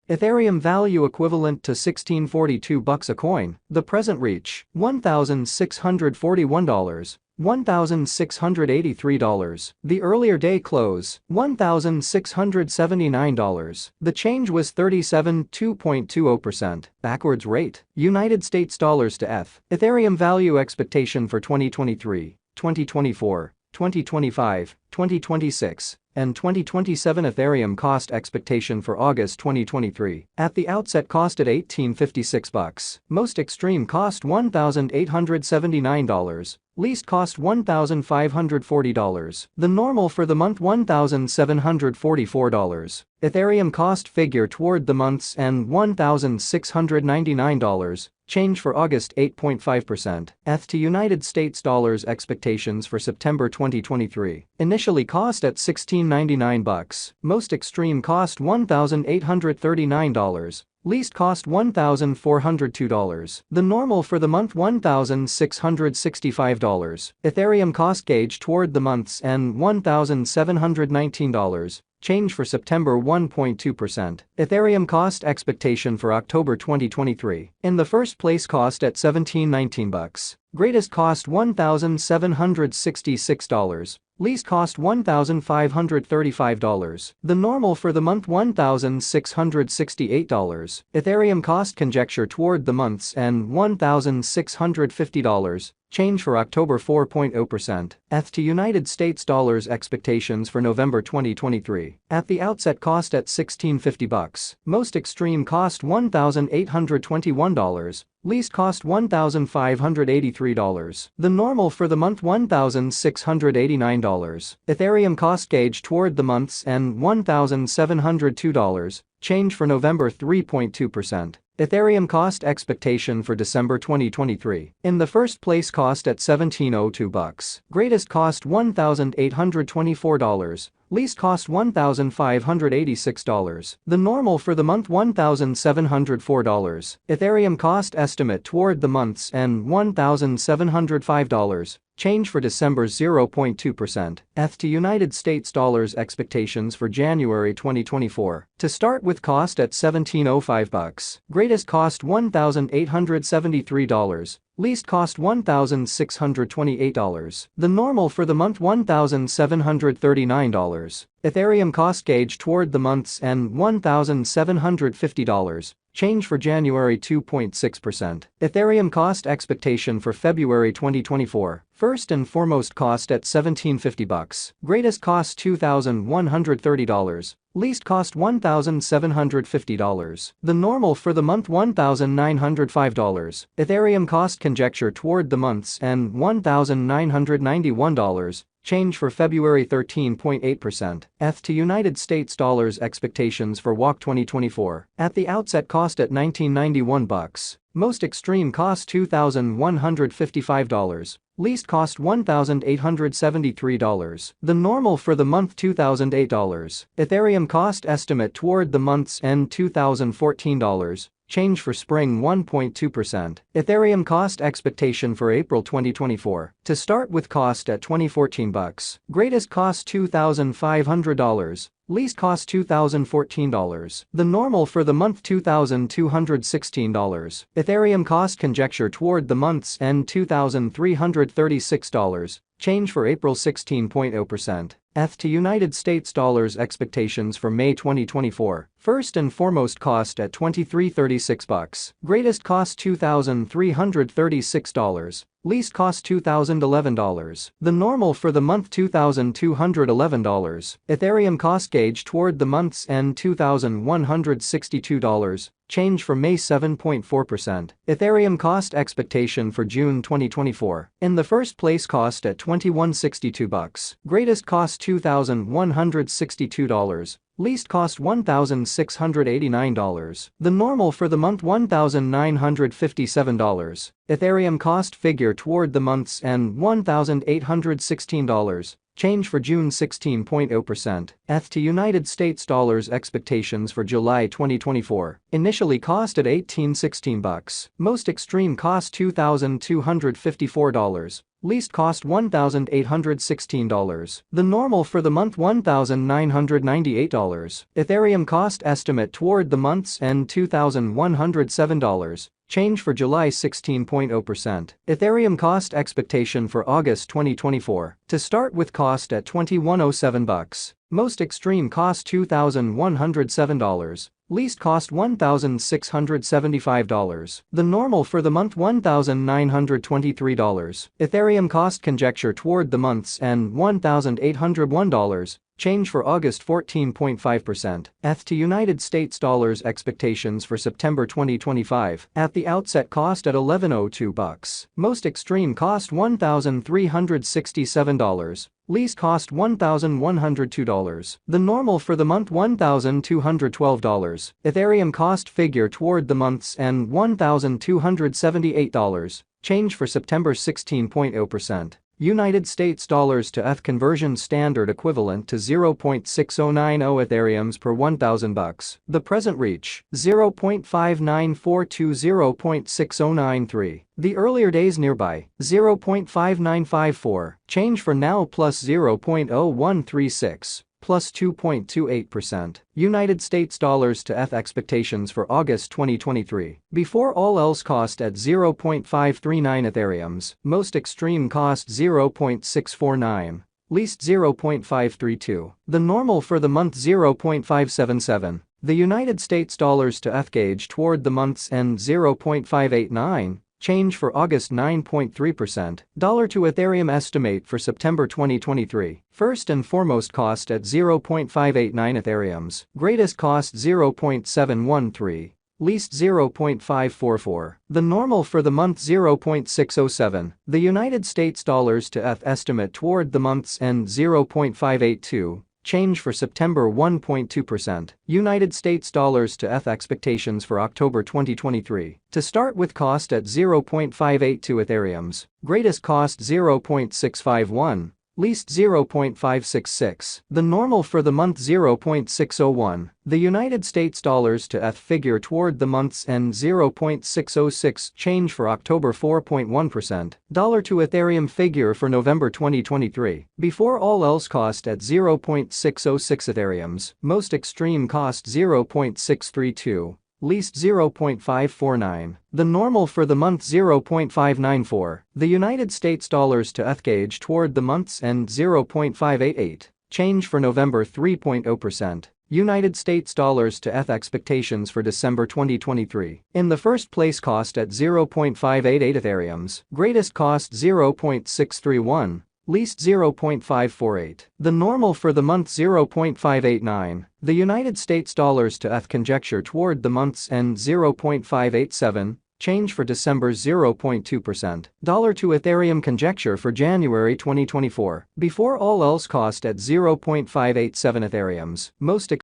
Ethereum value equivalent to $1642 a coin. The present reach, $1,641. $1,683. The earlier day close, $1,679. The change was 37.20%. Backwards rate, United States dollars to ETH. Ethereum value expectation for 2023, 2024, 2025, 2026, and 2027. Ethereum cost expectation for August 2023. At the outset cost at $1,856. Most extreme cost $1,879. Least cost $1,540. The normal for the month $1,744. Ethereum cost figure toward the month's end $1,699. Change for August 8.5%. ETH to United States dollars expectations for September 2023. Initially cost at $16.99. Most extreme cost $1,839. Least cost $1,402. The normal for the month $1,665. Ethereum cost gauge toward the month's end $1,719. Change for September 1.2%. Ethereum cost expectation for October 2023. In the first place cost at $17.19. Greatest cost $1,766. Least cost $1,535. The normal for the month $1,668. Ethereum cost conjecture toward the month's end $1,650. Change for October 4.0%. ETH to United States dollars expectations for November 2023. At the outset cost at $1,650. Most extreme cost $1,821. Least cost $1,583. The normal for the month $1,689. Ethereum cost gauge toward the month's end $1,702. Change for November 3.2%. Ethereum cost expectation for December 2023. In the first place cost at $1,702. Greatest cost $1,824. Least cost $1,586. The normal for the month $1,704. Ethereum cost estimate toward the month's end $1,705. Change for December 0.2%. ETH to United States dollars expectations for January 2024. To start with cost at $1,705. Greatest cost $1,873. Least cost $1,628. The normal for the month $1,739. Ethereum cost gauge toward the month's end $1,750. Change for January 2.6%. Ethereum cost expectation for February 2024. First and foremost cost at $1,750. Greatest cost $2,130. Least cost $1,750. The normal for the month $1,905. Ethereum cost conjecture toward the month's end $1,991. Change for February 13.8%. ETH to United States dollars expectations for WAC 2024. At the outset cost at $1,991. Most extreme cost $2,155. Least cost $1,873. The normal for the month $2,008. Ethereum cost estimate toward the month's end $2,014. Change for spring 1.2%. Ethereum cost expectation for April 2024. To start with cost at $2,014. Greatest cost $2,500. Least cost $2,014. The normal for the month $2,216. Ethereum cost conjecture toward the month's end $2,336. Change for April 16.0%. ETH to United States dollars expectations for May 2024. First and foremost cost at $2,336. Greatest cost $2,336. Least cost $2,011. The normal for the month $2,211. Ethereum cost gauge toward the month's end $2,162. Change for May 7.4%. Ethereum cost expectation for June 2024. In the first place cost at $2,162. Greatest cost $2,162. Least cost $1,689. The normal for the month $1,957. Ethereum cost figure toward the month's end $1,816. Change for June 16.0%. ETH to United States dollars expectations for July 2024. Initially cost at $1,816. Most extreme cost $2,254. least cost $1,816. The normal for the month $1,998. Ethereum cost estimate toward the month's end $2,107. Change for July 16.0%. Ethereum cost expectation for August 2024. To start with cost at $2,107. Most extreme cost $2,107. Least cost $1,675. The normal for the month $1,923. Ethereum cost conjecture toward the month's end $1,801. Change for August 14.5%. ETH to United States dollars expectations for September 2025. At the outset cost at $11.02. Most extreme cost $1,367. Least cost $1,102. The normal for the month $1,212. Ethereum cost figure toward the month's end $1,278. Change for September 16.0%. United States dollars to ETH conversion standard equivalent to 0.6090 Ethereums per $1,000. The present reach 0.5942 to 0.6093. The earlier days nearby 0.5954. Change for now plus 0.0136. Plus 2.28%. United States dollars to ETH expectations for August 2023. Before all else cost at 0.539 Ethereums. Most extreme cost 0.649. Least 0.532. The normal for the month 0.577. The United States dollars to ETH gauge toward the month's end 0.589. Change for August 9.3%. Dollar to Ethereum estimate for September 2023. First and foremost cost at 0.589 Ethereums. Greatest cost 0.713. Least 0.544. The normal for the month 0.607. The United States dollars to ETH estimate toward the month's end 0.582. Change for September 1.2%. United States dollars to ETH expectations for October 2023. To start with cost at 0.582 Ethereums. Greatest cost 0.651. Least 0.566. The normal for the month 0.601. The United States dollars to ETH figure toward the month's end 0.606. Change for October 4.1%. Dollar to Ethereum figure for November 2023. Before all else cost at 0.606 Ethereums. Most extreme cost 0.632. Least 0.549. The normal for the month 0.594. The United States dollars to ETH gauge toward the month's end 0.588. Change for November 3.0%. United States dollars to ETH expectations for December 2023. In the first place cost at 0.588 Ethereums. Greatest cost 0.631. Least 0.548. The normal for the month 0.589. The United States dollars to ETH conjecture toward the month's end 0.587. Change for December 0.2%. Dollar to Ethereum conjecture for January 2024. Before all else cost at 0.587 Ethereums. Most